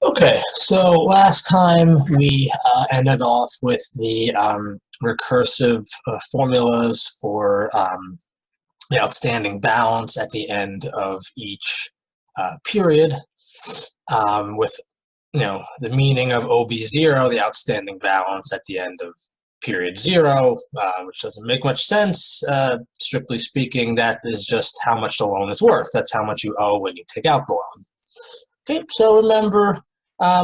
Okay, so last time we ended off with the recursive formulas for the outstanding balance at the end of each period, with the meaning of OB0, the outstanding balance at the end of period 0, which doesn't make much sense. Strictly speaking, that is just how much the loan is worth. That's how much you owe when you take out the loan. Okay, so remember,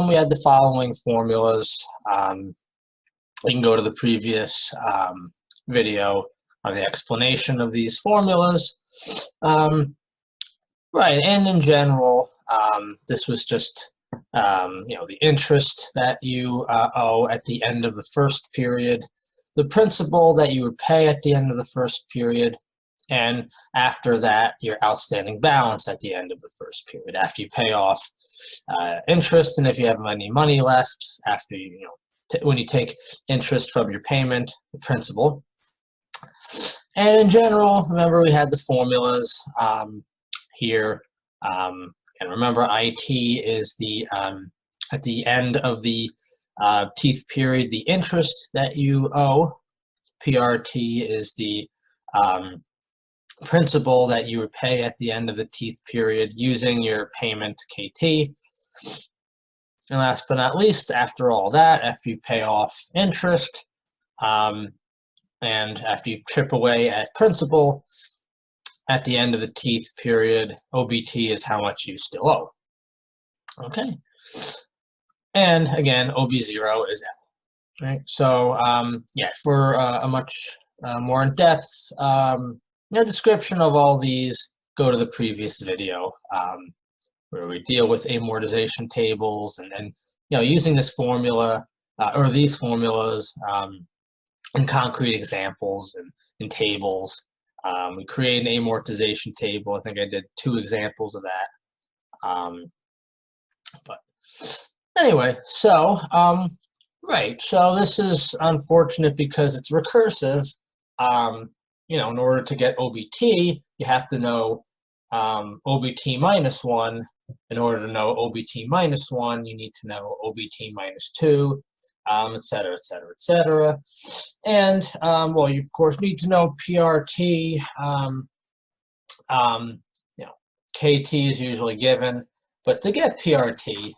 we had the following formulas. You can go to the previous video on the explanation of these formulas. Right, and in general, this was just the interest that you owe at the end of the first period, the principal that you would pay at the end of the first period, and after that, your outstanding balance at the end of the first period. After you pay off interest, and if you have any money left, after when you take interest from your payment, the principal. And in general, remember we had the formulas here. And remember, IT is the at the end of the teeth period, the interest that you owe. PRT is the principal that you would pay at the end of the teeth period using your payment KT. And last but not least, after all that, after you pay off interest, and after you chip away at principal, at the end of the teeth period, OBT is how much you still owe. Okay. And again, OB0 is L. Right. So yeah, for a much more in-depth description of all these, go to the previous video where we deal with amortization tables and using this formula or these formulas in concrete examples and in tables. We create an amortization table. I think I did 2 examples of that. But anyway, so right, so this is unfortunate because it's recursive. In order to get OBT, you have to know OBT minus 1. In order to know OBT minus 1, you need to know OBT minus 2, et cetera, et cetera, et cetera. And, well, you, of course, need to know PRT. KT is usually given, but to get PRT,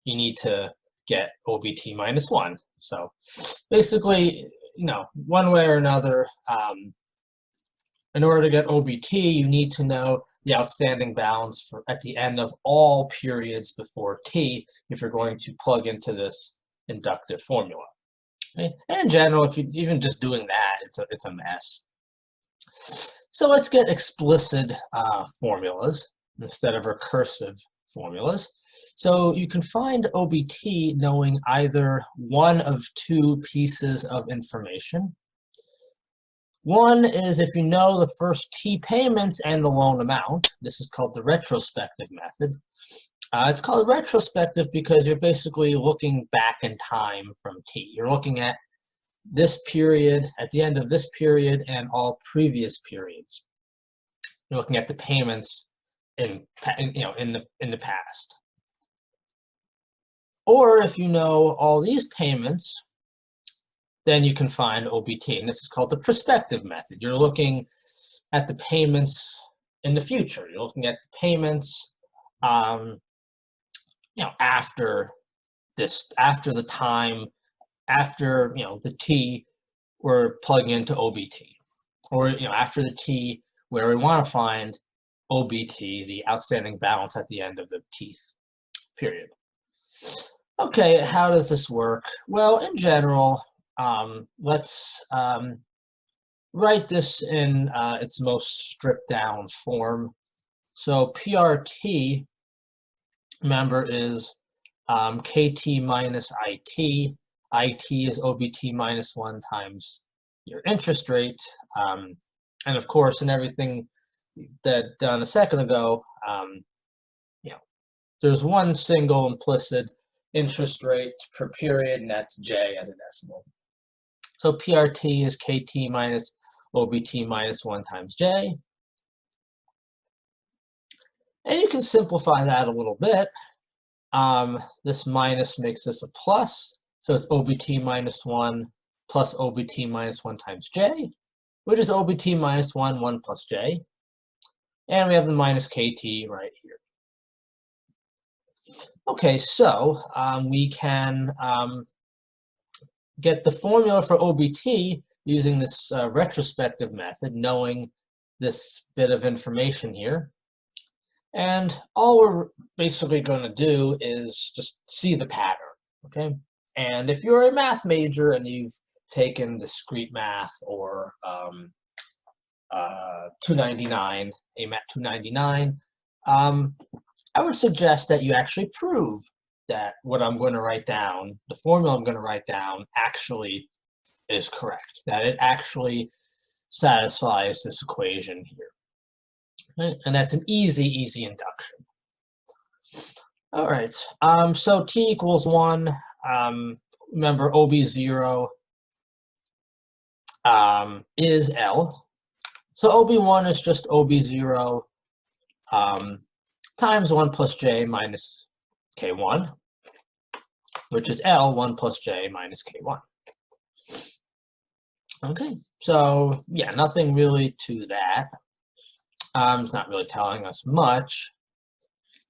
you need to get OBT minus 1. So basically, one way or another, in order to get OBT, you need to know the outstanding balance at the end of all periods before T if you're going to plug into this inductive formula. Okay? And in general, if you even just doing that, it's a mess. So let's get explicit formulas instead of recursive formulas. So you can find OBT knowing either one of 2 pieces of information. One is if you know the first T payments and the loan amount. This is called the retrospective method. It's called retrospective because you're basically looking back in time from T. You're looking at this period, at the end of this period, and all previous periods. You're looking at the payments in the past. Or if you know all these payments, then you can find OBT, and this is called the prospective method. You're looking at the payments in the future. You're looking at the payments, after the time, after the T we're plugging into OBT, or after the T where we want to find OBT, the outstanding balance at the end of the teeth period. Okay, how does this work? Well, in general, let's write this in its most stripped down form. So PRT, remember, is KT minus IT. IT is OBT minus 1 times your interest rate. And of course, in everything that done a second ago, there's one single implicit interest rate per period, and that's J as a decimal. So PRT is KT minus OBT minus 1 times J. And you can simplify that a little bit. This minus makes this a plus, so it's OBT minus 1 plus OBT minus 1 times j, which is OBT minus 1 plus j. And we have the minus KT right here. Okay, so we can get the formula for OBT using this retrospective method, knowing this bit of information here. And all we're basically going to do is just see the pattern, okay? And if you're a math major and you've taken discrete math or 299, AMAT 299, I would suggest that you actually prove that what I'm going to write down, the formula I'm going to write down, actually is correct, that it actually satisfies this equation here. Right? And that's an easy induction. All right, so t equals 1. Remember, OB0 is L. So OB1 is just OB0 times 1 plus j minus k1, which is L 1 plus j minus k1. Okay, so yeah, nothing really to that. It's not really telling us much.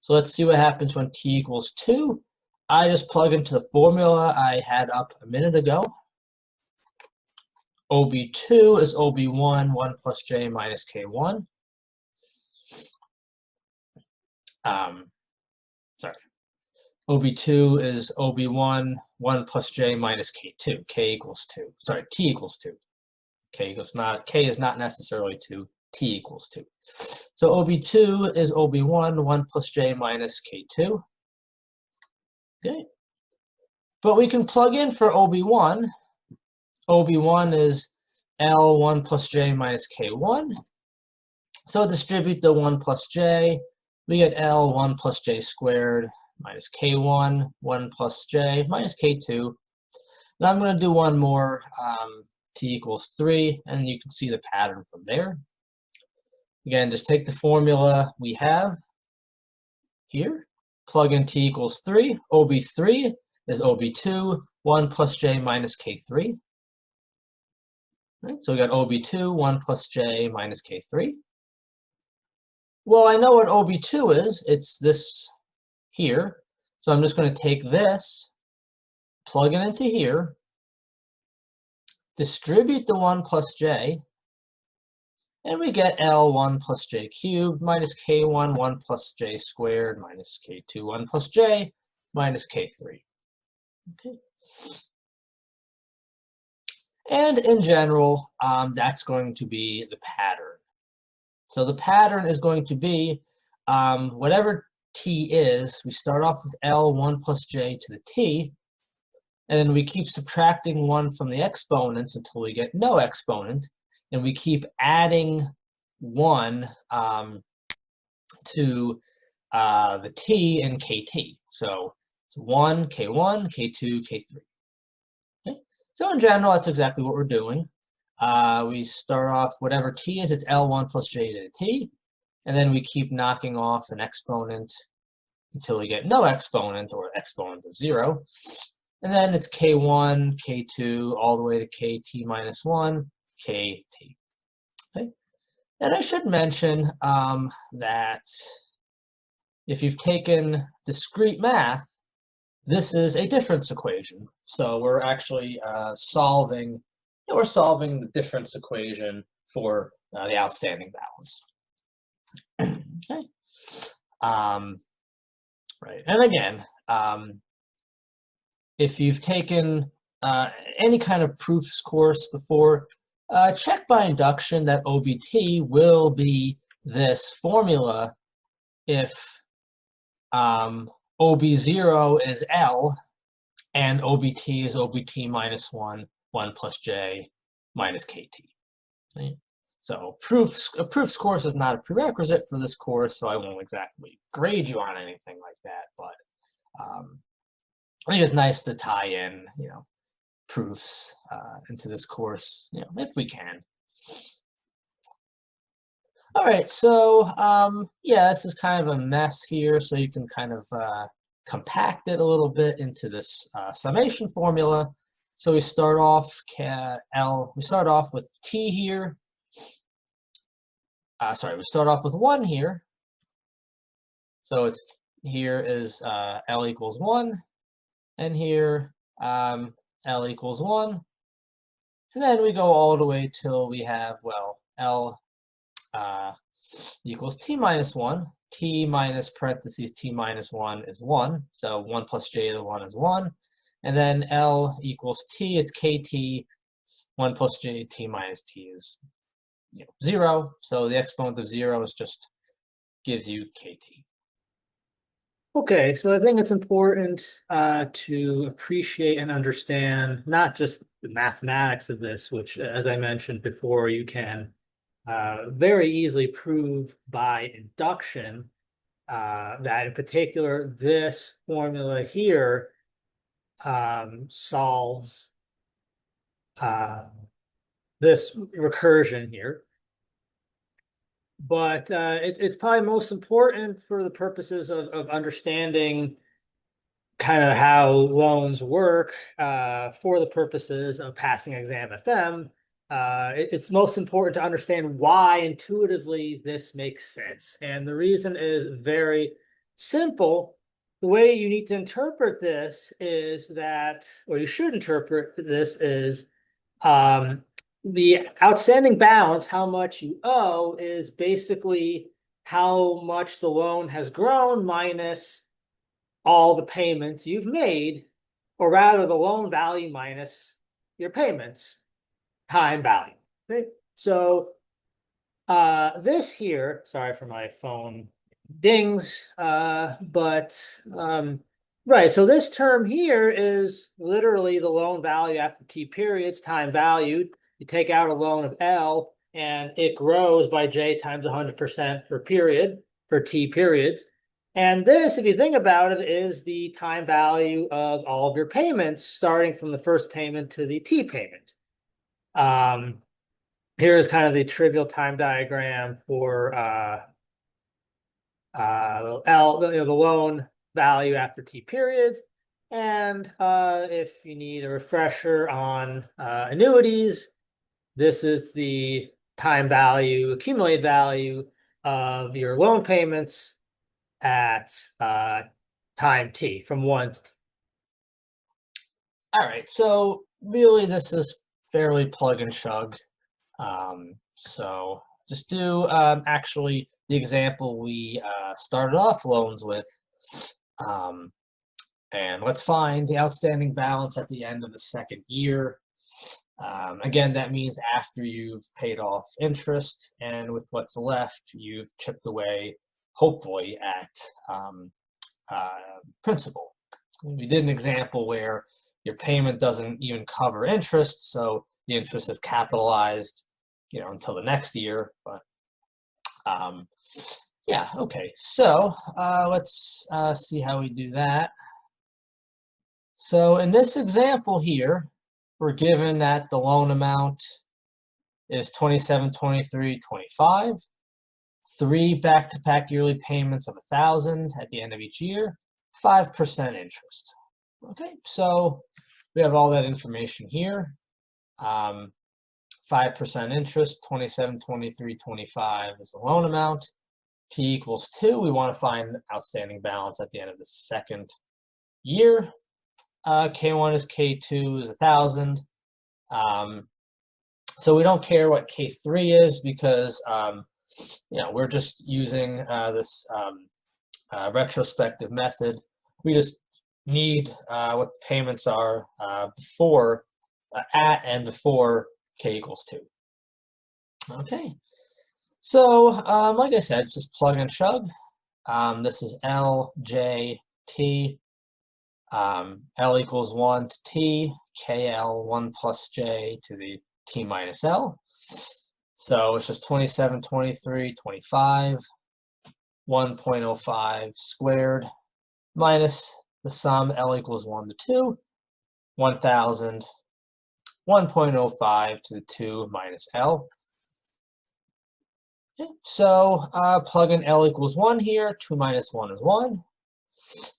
So let's see what happens when t equals 2. I just plug into the formula I had up a minute ago. OB2 is OB1, 1 plus j minus k1. OB2 is OB1, 1 plus j minus k2. K equals 2. Sorry, t equals 2. K is not necessarily 2. T equals 2. So OB2 is OB1, 1 plus j minus k2. Okay. But we can plug in for OB1. OB1 is L 1 plus j minus k1. So distribute the 1 plus j. We get L 1 plus j squared minus k1, 1 plus j minus k2. Now I'm going to do one more, t equals 3, and you can see the pattern from there. Again, just take the formula we have here, plug in t equals 3. OB3 is OB2, 1 plus j minus k3. Right, so we got OB2, 1 plus j minus k3. Well, I know what OB2 is. It's this here. So I'm just going to take this, plug it into here, distribute the 1 plus j, and we get L 1 plus j cubed minus k1, 1 plus j squared minus k2, 1 plus j minus k3. Okay. And in general, that's going to be the pattern. So the pattern is going to be whatever t is, we start off with L 1 plus j to the t, and then we keep subtracting 1 from the exponents until we get no exponent, and we keep adding 1 to the t in kt. So it's 1, k1, k2, k3. Okay? So in general, that's exactly what we're doing. We start off, whatever t is, it's L1 plus j to the t, and then we keep knocking off an exponent until we get no exponent, or exponent of 0. And then it's k1, k2, all the way to kt minus 1, kt. Okay? And I should mention that if you've taken discrete math, this is a difference equation. So we're actually solving the difference equation for the outstanding balance. Okay. Right. And again, if you've taken any kind of proofs course before, check by induction that OBT will be this formula if OB0 is L and OBT is OBT minus 1, 1 plus j minus kt. Right? So a proofs course is not a prerequisite for this course, so I won't exactly grade you on anything like that, but I think it's nice to tie in, proofs into this course, if we can. All right, so yeah, this is kind of a mess here, so you can kind of compact it a little bit into this summation formula. So we start off with t here. We start off with 1 here. So it's here is L equals 1, and here L equals 1. And then we go all the way till we have, well, L equals t minus 1. T minus parentheses t minus 1 is 1. So 1 plus j to the 1 is 1. And then L equals t, it's kt. 1 plus j t minus t is 0. So the exponent of 0 is just gives you kt. Okay, so I think it's important to appreciate and understand not just the mathematics of this, which, as I mentioned before, you can very easily prove by induction that in particular this formula here solves this recursion here. But it's probably most important for the purposes of understanding kind of how loans work for the purposes of passing exam FM. It's most important to understand why intuitively this makes sense. And the reason is very simple. The way you need to interpret this is that, or you should interpret this is the outstanding balance, how much you owe, is basically how much the loan has grown minus all the payments you've made, or rather the loan value minus your payments, time value. Okay? So this here, sorry for my phone dings, right, so this term here is literally the loan value after t periods, time valued. You take out a loan of L, and it grows by j times 100% per period, for t periods. And this, if you think about it, is the time value of all of your payments, starting from the first payment to the t payment. Here is kind of the trivial time diagram for the loan value after t periods. And if you need a refresher on annuities, this is the time value, accumulated value of your loan payments at time t, from 1 to t. All right, so really this is fairly plug and chug. So just do actually the example we started off loans with. And let's find the outstanding balance at the end of the second year. Again, that means after you've paid off interest, and with what's left, you've chipped away, hopefully, at principal. We did an example where your payment doesn't even cover interest, so the interest is capitalized, until the next year. But yeah, okay. So let's see how we do that. So in this example here, we're given that the loan amount is $27, $23, $25, 3 back-to-back yearly payments of $1,000 at the end of each year, 5% interest. Okay, so we have all that information here. 5% interest, 27, 23, 25 is the loan amount. T equals 2. We want to find outstanding balance at the end of the second year. K1 is K2 is 1,000. So we don't care what K3 is because we're just using this retrospective method. We just need what the payments are before, at and before K equals 2. Okay, so like I said, it's just plug and chug. This is L, J, T. L equals 1 to t, KL 1 plus j to the t minus L. So it's just 27, 23, 25, 1.05 squared minus the sum L equals 1 to 2, 1,000, 1.05 to the 2 minus L. Okay. So plug in L equals 1 here, 2 minus 1 is 1.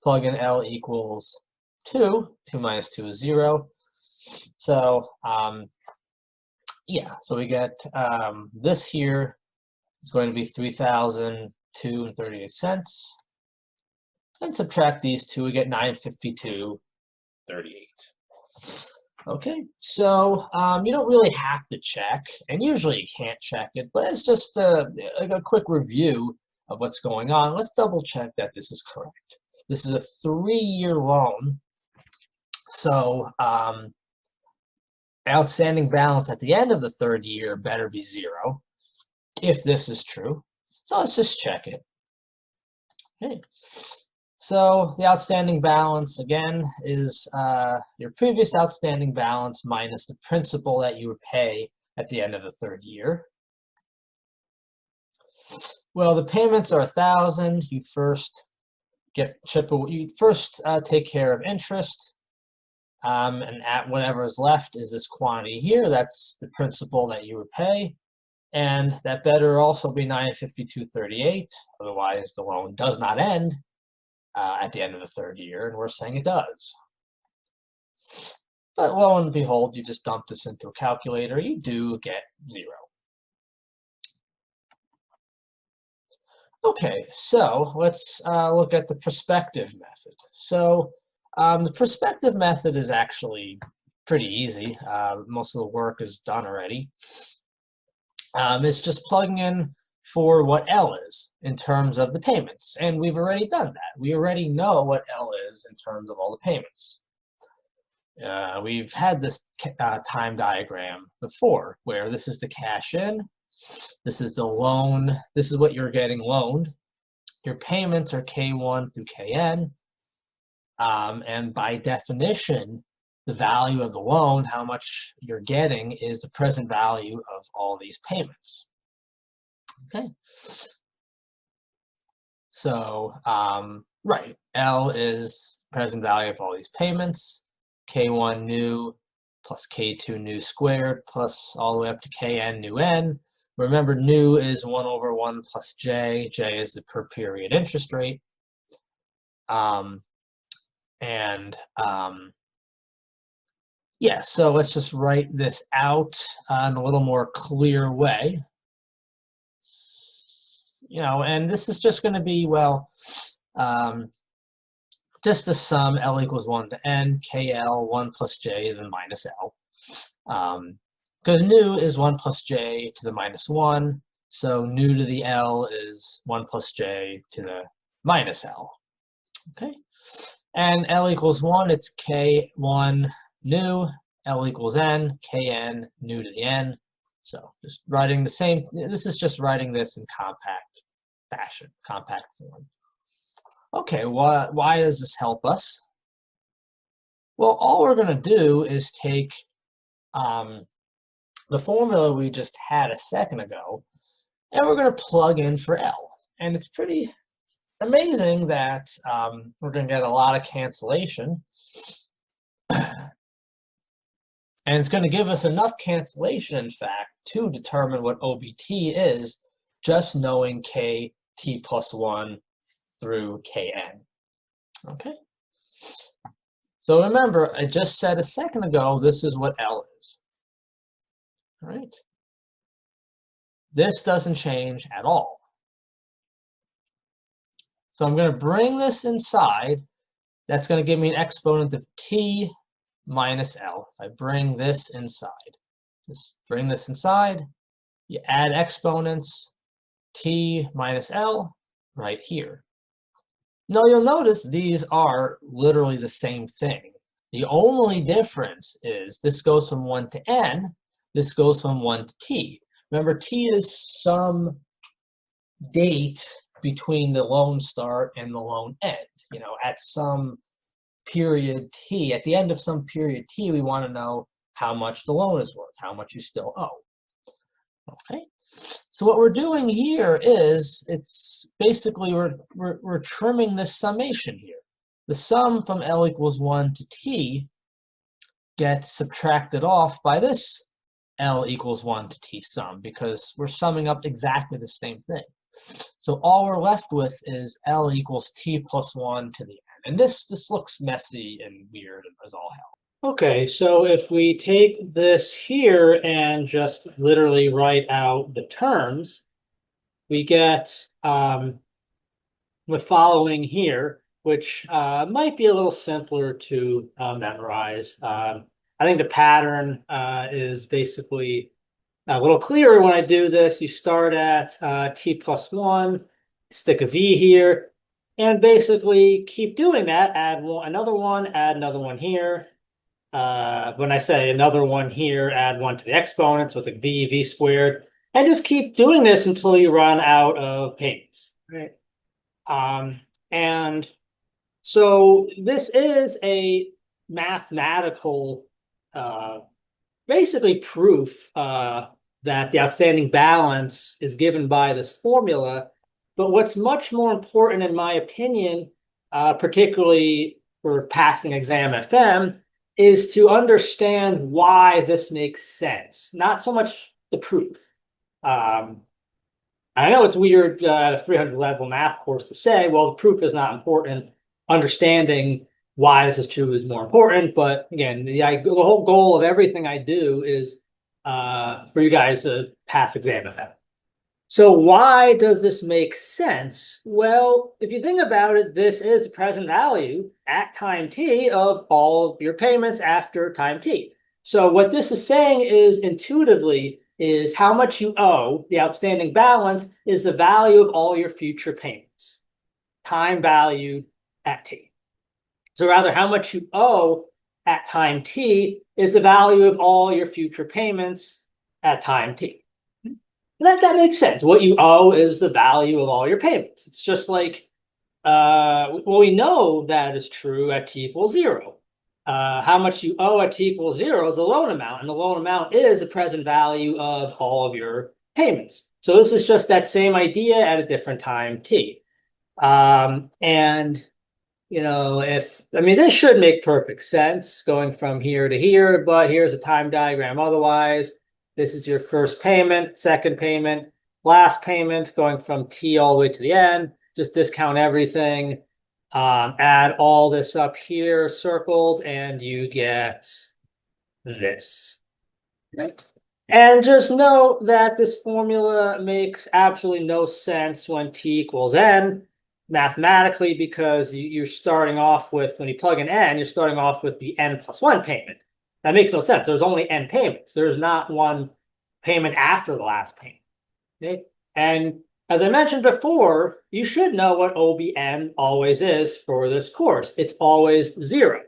Plug in L equals 2. 2 minus 2 is 0. So, yeah, so we get this here is going to be 3,002.38. And subtract these two, we get 952.38. Okay, so you don't really have to check, and usually you can't check it, but it's just like a quick review of what's going on. Let's double check that this is correct. This is a 3-year loan, so outstanding balance at the end of the 3rd year better be 0, if this is true. So let's just check it. Okay. So the outstanding balance, again, is your previous outstanding balance minus the principal that you would pay at the end of the 3rd year. Well, the payments are 1,000. You first take care of interest, and at whatever is left is this quantity here. That's the principal that you would pay, and that better also be 952.38. Otherwise, the loan does not end at the end of the 3rd year, and we're saying it does. But lo and behold, you just dump this into a calculator, you do get 0. Okay, so let's look at the prospective method. So the prospective method is actually pretty easy. Most of the work is done already. It's just plugging in for what L is in terms of the payments. And we've already done that. We already know what L is in terms of all the payments. We've had this time diagram before, where this is the cash in, this is the loan, this is what you're getting loaned. Your payments are K1 through Kn. And by definition, the value of the loan, how much you're getting, is the present value of all these payments. Okay, so right, L is present value of all these payments, K1 new plus K2 new squared plus all the way up to Kn new n. Remember, new is 1 over 1 plus J. J is the per period interest rate. Yeah, so let's just write this out in a little more clear way. And this is just going to be, well, just the sum, L equals 1 to n, KL, 1 plus J, then minus L. Because new is 1 plus J to the minus 1, so new to the L is 1 plus J to the minus L. Okay, and L equals 1, it's K1 new, L equals n, Kn new to the n. So just writing the same, this is just writing this in compact fashion, compact form. Okay, why does this help us? Well, all we're going to do is take the formula we just had a second ago, and we're going to plug in for L. And it's pretty amazing that we're going to get a lot of cancellation. And it's going to give us enough cancellation, in fact, to determine what OBT is, just knowing KT plus 1 through Kn. Okay? So remember, I just said a second ago, this is what L is. All right? This doesn't change at all. So I'm going to bring this inside. That's going to give me an exponent of T minus L. If I bring this inside, just bring this inside, you add exponents, T minus L, right here. Now you'll notice these are literally the same thing. The only difference is this goes from 1 to n, this goes from 1 to t. Remember, t is some date between the loan start and the loan end. At some period t, at the end of some period t, we want to know how much the loan is worth, how much you still owe. Okay, so what we're doing here is, it's basically we're trimming this summation here. The sum from L equals 1 to t gets subtracted off by this L equals 1 to t sum, because we're summing up exactly the same thing. So all we're left with is L equals T plus 1 to the n. And this looks messy and weird as all hell. Okay, so if we take this here and just literally write out the terms, we get the following here, which might be a little simpler to memorize. I think the pattern is basically a little clearer when I do this. You start at t plus 1, stick a v here, and basically keep doing that. Add another one here. When I say another one here, add 1 to the exponent, so it's like v squared. And just keep doing this until you run out of payments, right? And so this is a mathematical, basically proof that the outstanding balance is given by this formula. But what's much more important, in my opinion, particularly for passing exam FM, is to understand why this makes sense, not so much the proof. I know it's weird at a 300 level math course to say, well, the proof is not important. Understanding why this is true is more important. But again, the whole goal of everything I do is for you guys to pass exam FM. So why does this make sense? Well, if you think about it, this is the present value at time t of all of your payments after time t. So what this is saying is intuitively is how much you owe, the outstanding balance, is the value of all your future payments, time value at t. So rather, how much you owe at time t is the value of all your future payments at time t. That makes sense. What you owe is the value of all your payments. It's just like, well, we know that is true at t equals 0. How much you owe at t equals 0 is the loan amount, and the loan amount is the present value of all of your payments. So this is just that same idea at a different time t. And you know, this should make perfect sense going from here to here, but here's a time diagram otherwise. This is your first payment, second payment, last payment, going from t all the way to the end. Just discount everything. Add all this up here, circled, and you get this. Right? And just note that this formula makes absolutely no sense when t equals n mathematically, because you're starting off with, when you plug in n, you're starting off with the n plus 1 payment. That makes no sense. There's only n payments. There's not one payment after the last payment. Okay? And as I mentioned before, you should know what OBN always is for this course. It's always 0.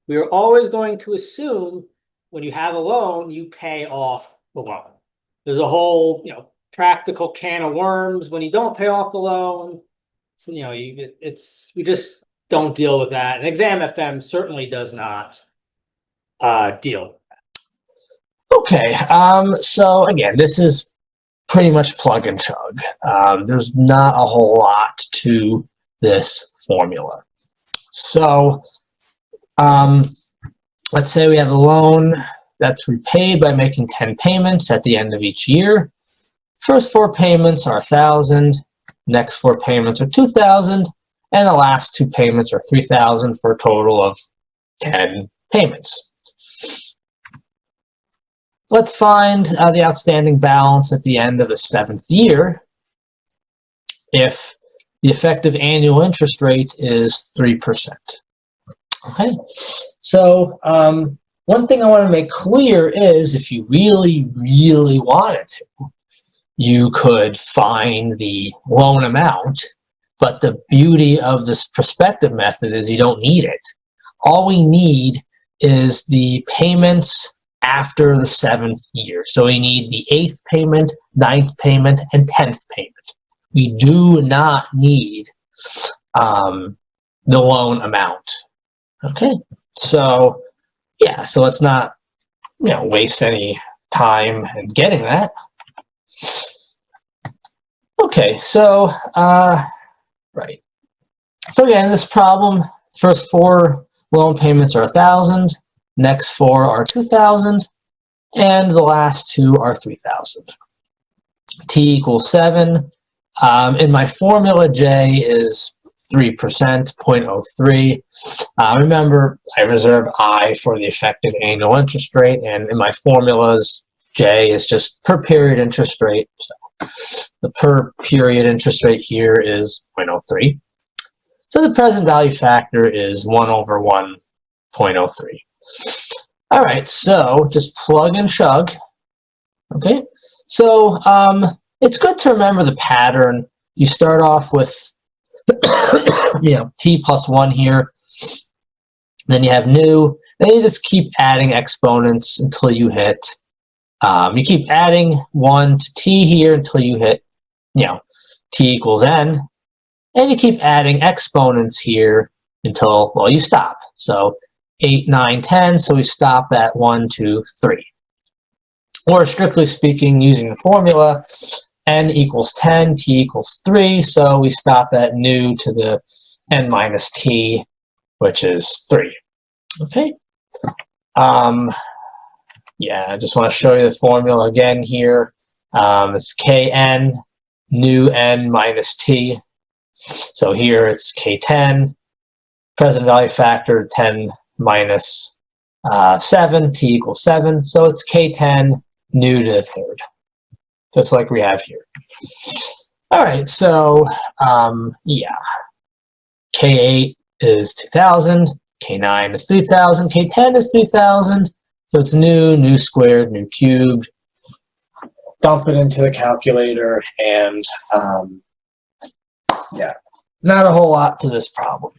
We are always going to assume when you have a loan, you pay off the loan. There's a whole, practical can of worms when you don't pay off the loan. So, we just don't deal with that. And exam FM certainly does not deal with that. Okay, so again, this is pretty much plug and chug. There's not a whole lot to this formula. So let's say we have a loan that's repaid by making 10 payments at the end of each year. First 4 payments are $1,000, next 4 payments are $2,000, and the last 2 payments are $3,000 for a total of 10 payments. Let's find the outstanding balance at the end of the 7th year if the effective annual interest rate is 3%. Okay, so one thing I want to make clear is if you really, really wanted to, you could find the loan amount, but the beauty of this prospective method is you don't need it. All we need is the payments after the 7th year. So we need the 8th payment, 9th payment, and 10th payment. We do not need the loan amount. Okay, so yeah, so let's not waste any time in getting that. Okay, so right. So again, in this problem, first 4 loan payments are $1,000, next 4 are $2,000, and the last 2 are $3,000. T equals 7. In my formula, J is 3%, 0.03. Remember, I reserve I for the effective annual interest rate, and in my formulas, J is just per period interest rate. So the per period interest rate here is 0.03. So the present value factor is 1 over 1.03. All right, so just plug and chug. Okay, so it's good to remember the pattern. You start off with t plus 1 here, then you have new, then you just keep adding exponents until you hit, you keep adding 1 to t here until you hit, t equals n, and you keep adding exponents here until, well, you stop. So 8, 9, 10, so we stop at 1, 2, 3. Or strictly speaking, using the formula, n equals 10, t equals 3, so we stop at new to the n minus t, which is 3. Okay. Yeah, I just want to show you the formula again here. It's kn, new n minus t. So here it's k10, present value factor 10 minus 7, t equals 7. So it's k10, new to the third, just like we have here. All right, so yeah, K8 is 2000, K9 is 3000, K10 is 3000. So it's new squared, new cubed. Dump it into the calculator, and yeah, not a whole lot to this problem.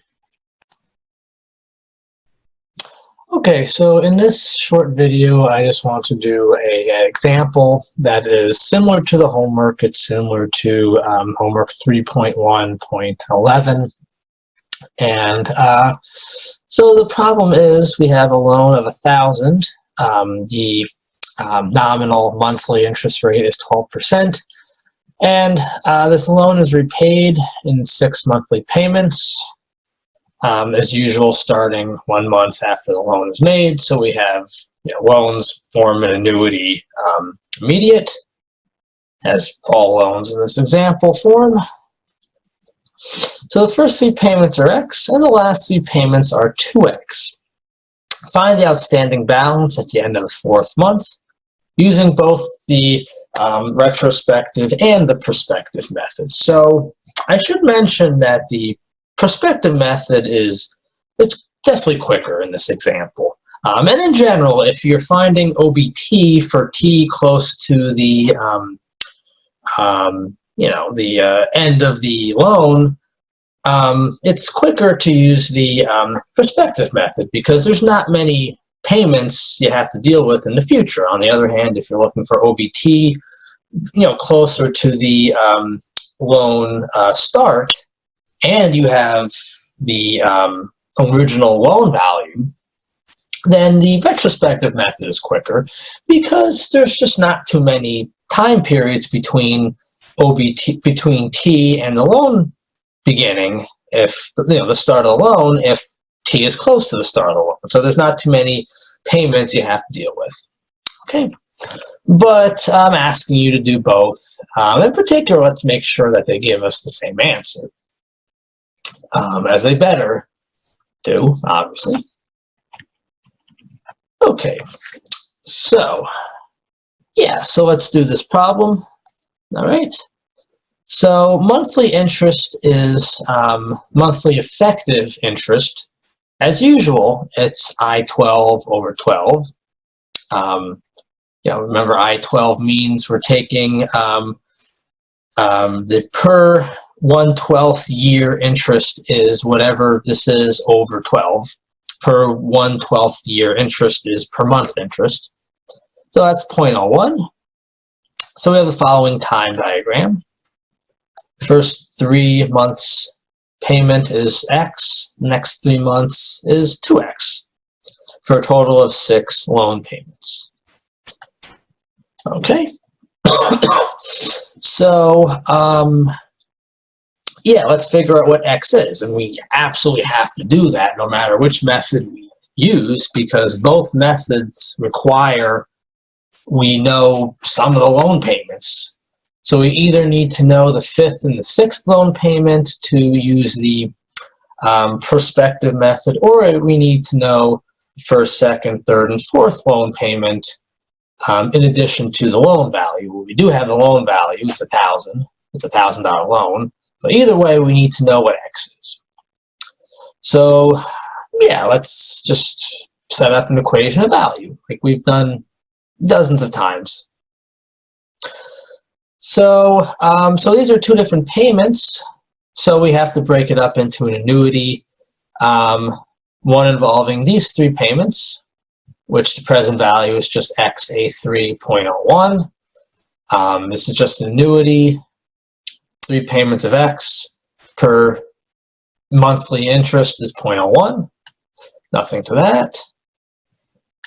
Okay, so in this short video, I just want to do an example that is similar to the homework. It's similar to homework 3.1.11. And so the problem is we have a loan of 1,000. The nominal monthly interest rate is 12%. And this loan is repaid in 6 monthly payments. As usual, starting 1 month after the loan is made. So we have loans form an annuity immediate, as all loans in this example form. So the first 3 payments are X, and the last 3 payments are 2X. Find the outstanding balance at the end of the 4th month using both the retrospective and the prospective method. So I should mention that the prospective method it's definitely quicker in this example. And in general, if you're finding OBT for t close to the end of the loan, it's quicker to use the prospective method because there's not many payments you have to deal with in the future. On the other hand, if you're looking for OBT, closer to the loan start, and you have the original loan value, then the retrospective method is quicker because there's just not too many time periods between between t and the loan beginning, if the start of the loan, if t is close to the start of the loan. So there's not too many payments you have to deal with. Okay, but I'm asking you to do both. In particular, let's make sure that they give us the same answer, as they better do, obviously. Okay, so yeah, so let's do this problem. All right. So monthly interest is monthly effective interest. As usual, it's I-12 over 12. Remember, I-12 means we're taking the per 1/12th year interest is whatever this is over 12. Per 1/12th year interest is per month interest. So that's 0.01. So we have the following time diagram. First 3 months payment is X, next 3 months is 2X, for a total of 6 loan payments. Okay. So, yeah, let's figure out what X is. And we absolutely have to do that no matter which method we use, because both methods require we know some of the loan payments. So we either need to know the fifth and the sixth loan payment to use the prospective method, or we need to know first, second, third, and fourth loan payment in addition to the loan value. We do have the loan value, it's $1,000. It's a $1,000 loan, but either way, we need to know what X is. So yeah, let's just set up an equation of value like we've done dozens of times. So, so these are two different payments, so we have to break it up into an annuity, one involving these three payments, which the present value is just XA3.01. This is just an annuity, 3 payments of X per monthly interest is 0.01, nothing to that.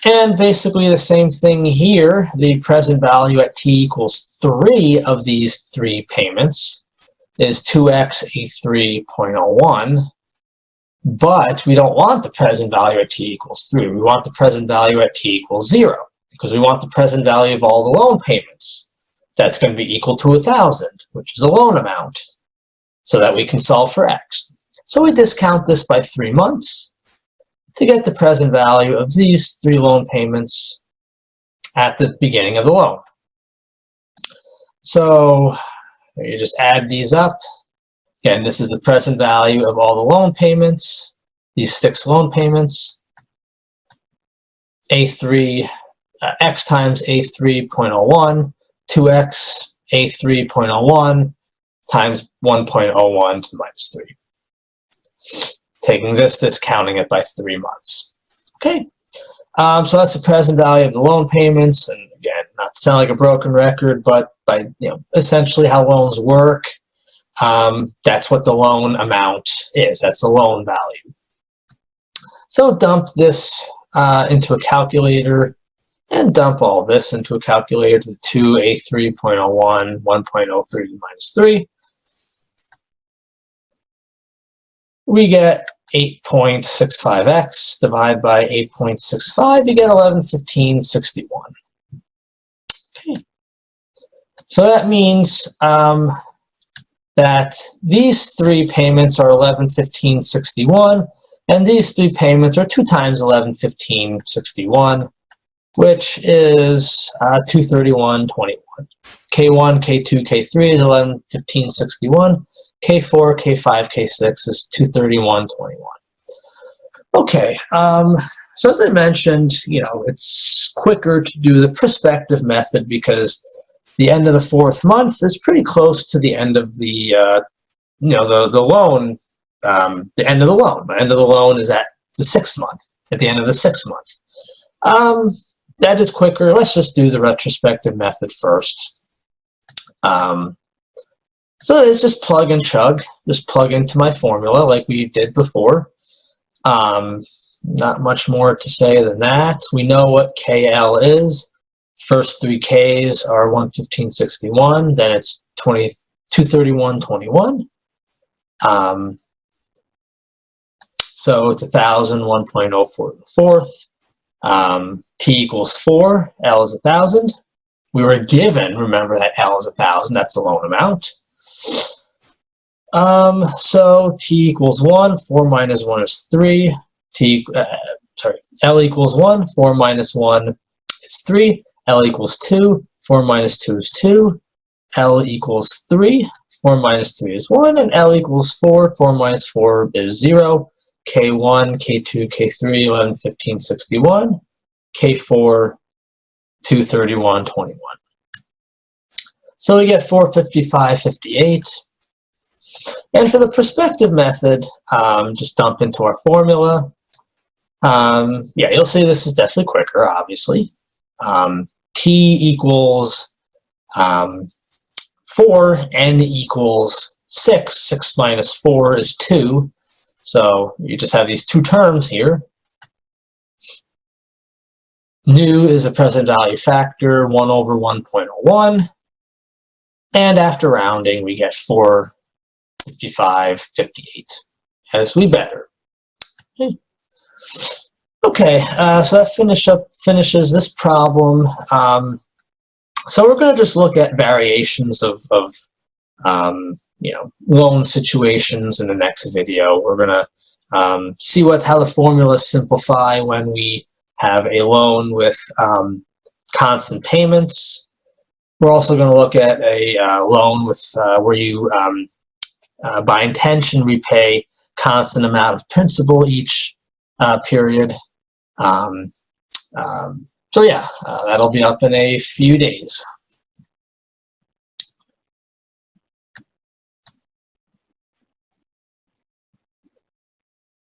And basically the same thing here, the present value at t equals 3 of these 3 payments is 2x(a3.01), but we don't want the present value at t equals 3. We want the present value at t equals 0, because we want the present value of all the loan payments. That's going to be equal to 1,000, which is a loan amount, so that we can solve for x. So we discount this by 3 months to get the present value of these 3 loan payments at the beginning of the loan. So you just add these up. Again, this is the present value of all the loan payments, these 6 loan payments. A3, x times A3.01, 2x A3.01 times 1.01 to the minus 3. Taking this, discounting it by 3 months. Okay, so that's the present value of the loan payments. And again, not to sound like a broken record, but by essentially how loans work, that's what the loan amount is. That's the loan value. So dump this into a calculator, and dump all this into a calculator to 2A3.01, 1.03 minus 3. We get 8.65x divided by 8.65, you get 1115.61. Okay. So that means that these 3 payments are 1115.61, and these 3 payments are 2 times 1115.61, which is 231.21. K1, K2, K3 is 1115.61. K4, K5, K6 is 231.21. Okay, so as I mentioned, it's quicker to do the prospective method because the end of the 4th month is pretty close to the end of the, the loan, the end of the loan. The end of the loan is at the 6th month, at the end of the 6th month. That is quicker. Let's just do the retrospective method first. So it's just plug and chug, just plug into my formula like we did before. Not much more to say than that. We know what KL is. First 3 Ks are 115.61, then it's 231.21. So it's 1,000, 1.04 to the 4th. T equals 4, L is 1,000. We were given, remember, that L is 1,000, that's the loan amount. So T equals 1, 4 minus 1 is 3. L equals 1, 4 minus 1 is 3. L equals 2, 4 minus 2 is 2. L equals 3, 4 minus 3 is 1. And L equals 4, 4 minus 4 is 0. K1, K2, K3, 1115.61. K4, 231.21. So we get 455.58. And for the prospective method, just dump into our formula. Yeah, you'll see this is definitely quicker, obviously. T equals 4, N equals 6. 6 minus 4 is 2. So you just have these 2 terms here. Nu is a present value factor, 1 over 1.01. And after rounding, we get 455.58, as we better. Okay, so that finishes this problem. So we're going to just look at variations of loan situations in the next video. We're going to see how the formulas simplify when we have a loan with constant payments. We're also going to look at a loan with where you, by intention, repay constant amount of principal each period. So yeah, that'll be up in a few days.